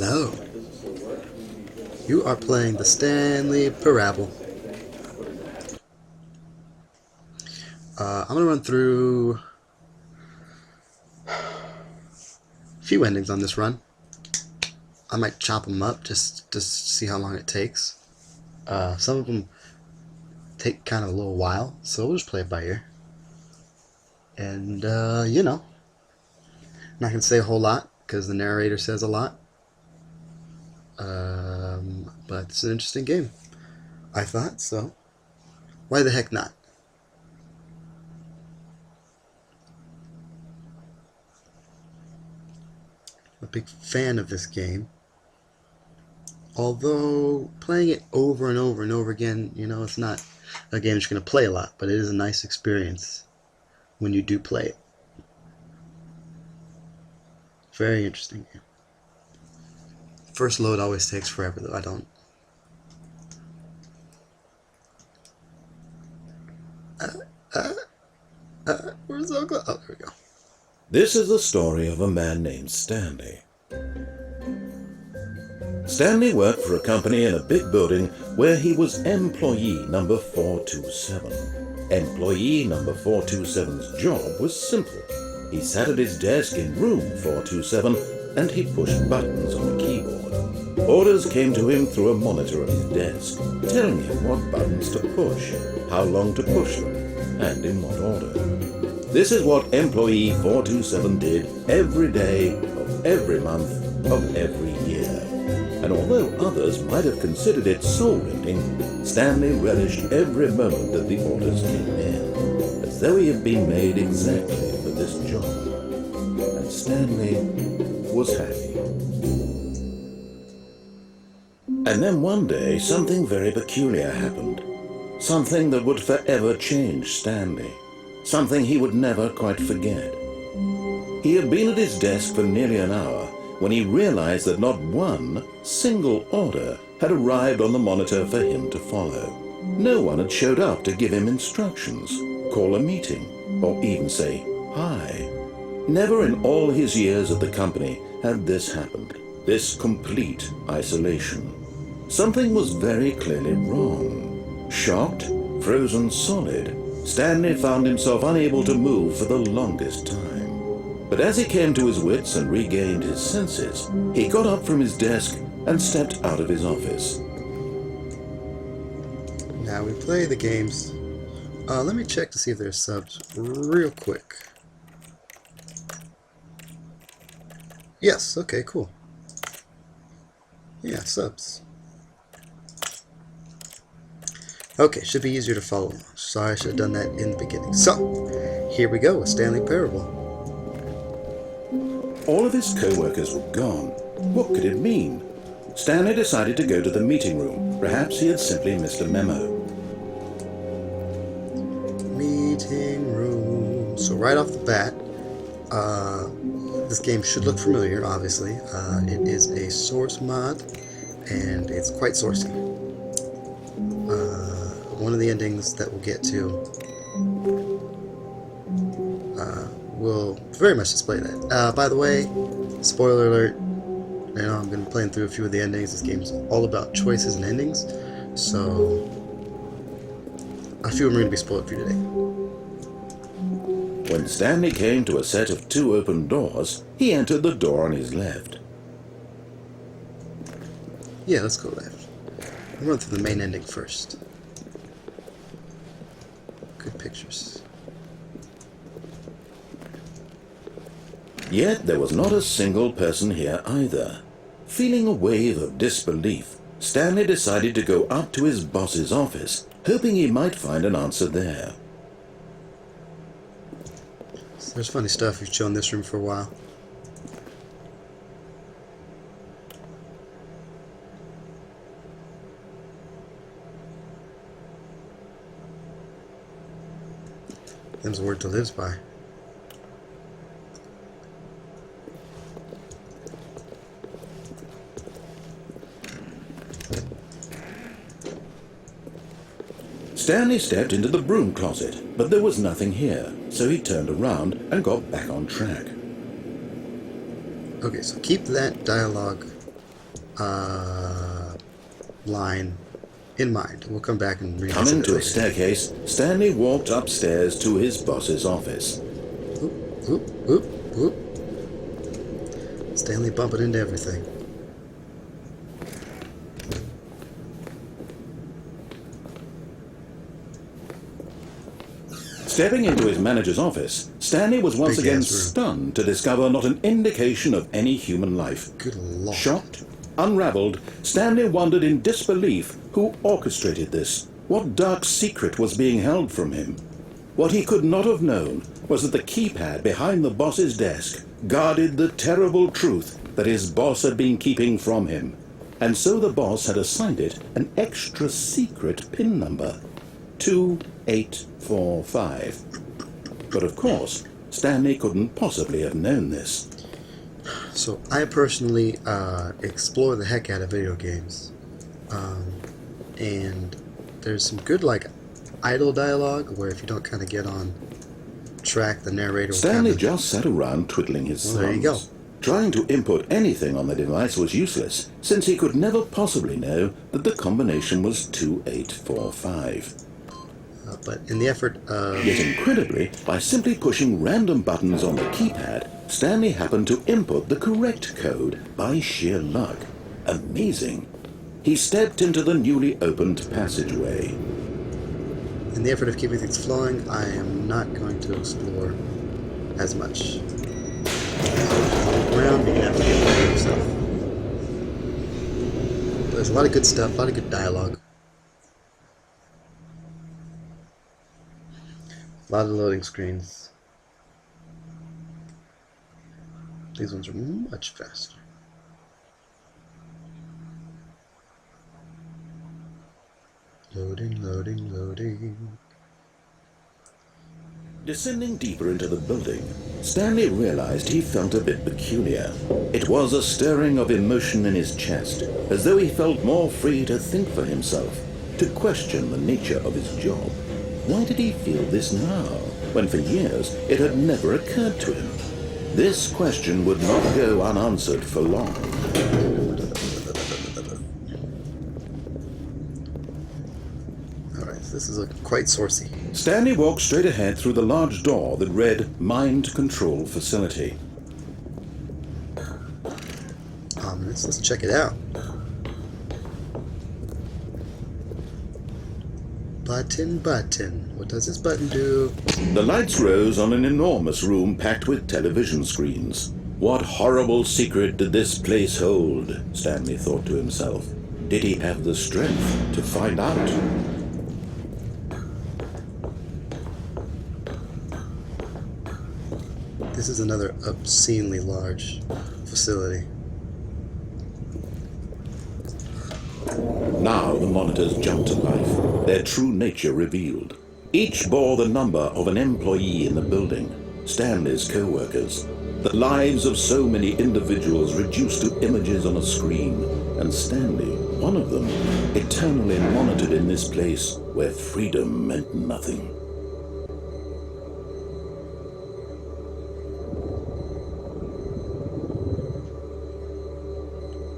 Hello. You are playing the Stanley Parable. I'm going to run through a few endings on this run. I might chop them up just to see how long it takes. Some of them take kind of a little while, so we'll just play it by ear. And, I'm not going to say a whole lot because the narrator says a lot. But it's an interesting game, I thought, so why the heck not? I'm a big fan of this game. Although playing it over and over and over again, it's not a game that you're going to play a lot, but it is a nice experience when you do play it. Very interesting game. First load always takes forever, though. I don't. Where's the Oklahoma? Oh, there we go. This is the story of a man named Stanley. Stanley worked for a company in a big building where he was employee number 427. Employee number 427's job was simple. He sat at his desk in room 427 and he pushed buttons on the keyboard. Orders came to him through a monitor at his desk, telling him what buttons to push, how long to push them, and in what order. This is what employee 427 did every day of every month of every year. And although others might have considered it soul-rending, Stanley relished every moment that the orders came in, as though he had been made exactly for this job. And Stanley was happy. And then one day, something very peculiar happened. Something that would forever change Stanley. Something he would never quite forget. He had been at his desk for nearly an hour when he realized that not one single order had arrived on the monitor for him to follow. No one had showed up to give him instructions, call a meeting, or even say hi. Never in all his years at the company had this happened, this complete isolation. Something was very clearly wrong. Shocked, frozen solid, Stanley found himself unable to move for the longest time. But as he came to his wits and regained his senses, he got up from his desk and stepped out of his office. Now we play the games. Let me check to see if there's subs real quick. Yes, okay, cool. Yeah, subs. Okay, should be easier to follow along. Sorry, I should have done that in the beginning. So, here we go with Stanley Parable. All of his co-workers were gone. What could it mean? Stanley decided to go to the meeting room. Perhaps he had simply missed a memo. Meeting room. So right off the bat, this game should look familiar, obviously. It is a source mod, and it's quite sourcey. One of the endings that we'll get to will very much display that. By the way, spoiler alert, I'm going to be playing through a few of the endings. This game's all about choices and endings, so a few of them are going to be spoiled for you today. When Stanley came to a set of 2 open doors, he entered the door on his left. Yeah, let's go left. I'll run through the main ending first. Good pictures. Yet there was not a single person here either. Feeling a wave of disbelief, Stanley decided to go up to his boss's office, hoping he might find an answer there. So there's funny stuff. We've shown this room for a while. Them's a word to live by. Stanley stepped into the broom closet, but there was nothing here, so he turned around and got back on track. Okay, so keep that dialogue line in mind. We'll come back and revisit Coming it to a later. staircase, Stanley walked upstairs to his boss's office. Oop, oop, oop, oop. Stanley bumping into everything. Stepping into his manager's office, Stanley was once Big again ass room. stunned to discover not an indication of any human life. Good lord. Shocked, unraveled, Stanley wondered in disbelief who orchestrated this. What dark secret was being held from him? What he could not have known was that the keypad behind the boss's desk guarded the terrible truth that his boss had been keeping from him. And so the boss had assigned it an extra secret PIN number. 2845. But of course, Stanley couldn't possibly have known this. So I personally explore the heck out of video games, and there's some good idle dialogue where if you don't kind of get on track, the narrator will Stanley kinda, just sat around twiddling his thumbs. Well, there you go. Trying to input anything on the device was useless, since he could never possibly know that the combination was 2845. but in the effort of Yet incredibly, by simply pushing random buttons on the keypad, Stanley happened to input the correct code by sheer luck. Amazing. He stepped into the newly opened passageway. keeping things flowing, I am not going to explore as much. Around, you can have to get rid of stuff. There's a lot of good stuff, a lot of good dialogue. A lot of loading screens. These ones are much faster. Loading, loading, loading. Descending deeper into the building, Stanley realized he felt a bit peculiar. It was a stirring of emotion in his chest, as though he felt more free to think for himself, to question the nature of his job. Why did he feel this now, when for years it had never occurred to him? This question would not go unanswered for long. Alright, so this is quite saucy. Stanley walked straight ahead through the large door that read Mind Control Facility. Let's check it out. Button. What does this button do? The lights rose on an enormous room packed with television screens. What horrible secret did this place hold? Stanley thought to himself. Did he have the strength to find out? This is another obscenely large facility. Now the monitors jumped to life, their true nature revealed. Each bore the number of an employee in the building, Stanley's co-workers. The lives of so many individuals reduced to images on a screen, and Stanley, one of them, eternally monitored in this place where freedom meant nothing.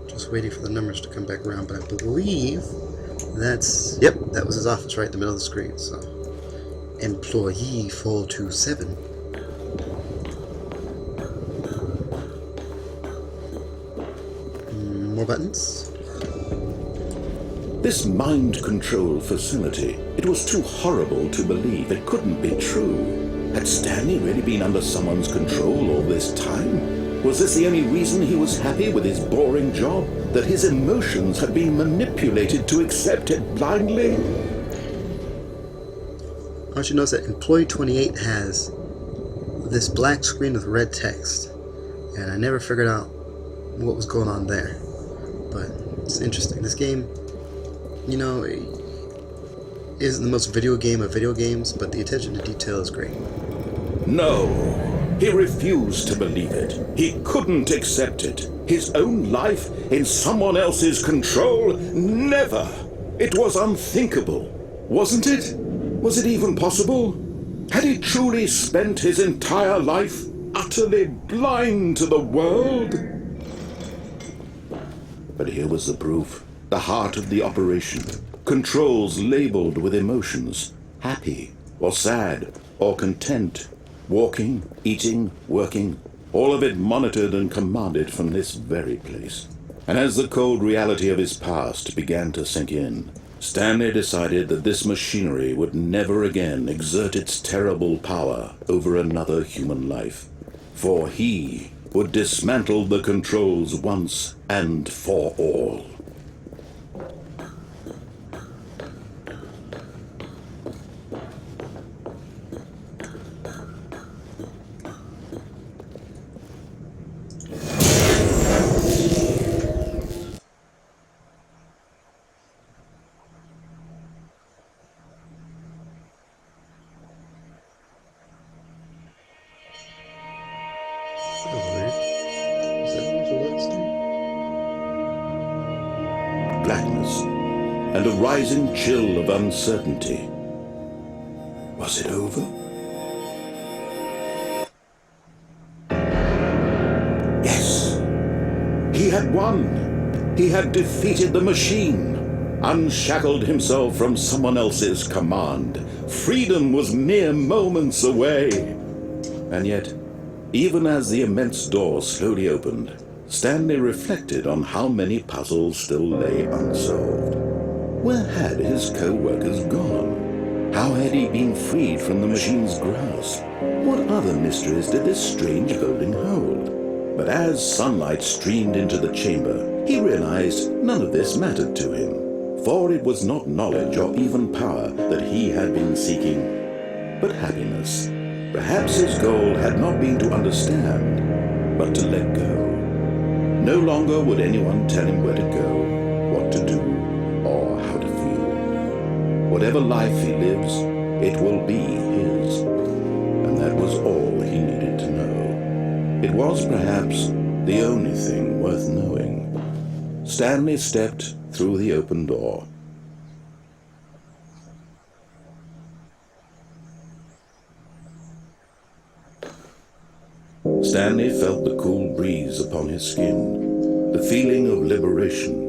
Just waiting for the numbers to come back around, but I believe that's... Yep, that was his office right in the middle of the screen, so... Employee 427. More buttons. This mind control facility, it was too horrible to believe. It couldn't be true. Had Stanley really been under someone's control all this time? Was this the only reason he was happy with his boring job? That his emotions had been manipulated to accept it blindly? I want you to notice that Employee 28 has this black screen with red text, and I never figured out what was going on there. But it's interesting. This game, you know, isn't the most video game of video games, but the attention to detail is great. No. He refused to believe it. He couldn't accept it. His own life in someone else's control? Never. It was unthinkable. Wasn't it? Was it even possible? Had he truly spent his entire life utterly blind to the world? But here was the proof. The heart of the operation. Controls labeled with emotions. Happy, or sad, or content. Walking, eating, working. All of it monitored and commanded from this very place. And as the cold reality of his past began to sink in, Stanley decided that this machinery would never again exert its terrible power over another human life. For he would dismantle the controls once and for all. Blackness and a rising chill of uncertainty. Was it over? Yes! He had won! He had defeated the machine! Unshackled himself from someone else's command. Freedom was mere moments away! And yet, even as the immense door slowly opened, Stanley reflected on how many puzzles still lay unsolved. Where had his co-workers gone? How had he been freed from the machine's grasp? What other mysteries did this strange building hold? But as sunlight streamed into the chamber, he realized none of this mattered to him, for it was not knowledge or even power that he had been seeking, but happiness. Perhaps his goal had not been to understand, but to let go. No longer would anyone tell him where to go, what to do, or how to feel. Whatever life he lives, it will be his. And that was all he needed to know. It was perhaps the only thing worth knowing. Stanley stepped through the open door. Stanley felt the cool breeze upon his skin, the feeling of liberation,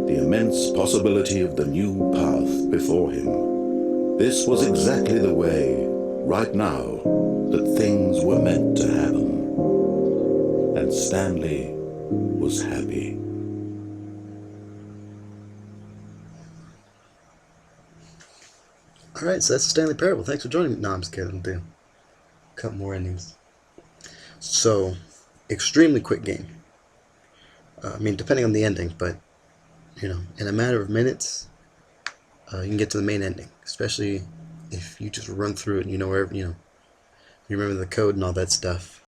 the immense possibility of the new path before him. This was exactly the way, right now, that things were meant to happen. And Stanley was happy. Alright, so that's the Stanley Parable. Thanks for joining me. No, I'm just kidding. I'll do a couple more endings. So, extremely quick game. I mean, depending on the ending, but, in a matter of minutes, you can get to the main ending. Especially if you just run through it and you know wherever, you remember the code and all that stuff.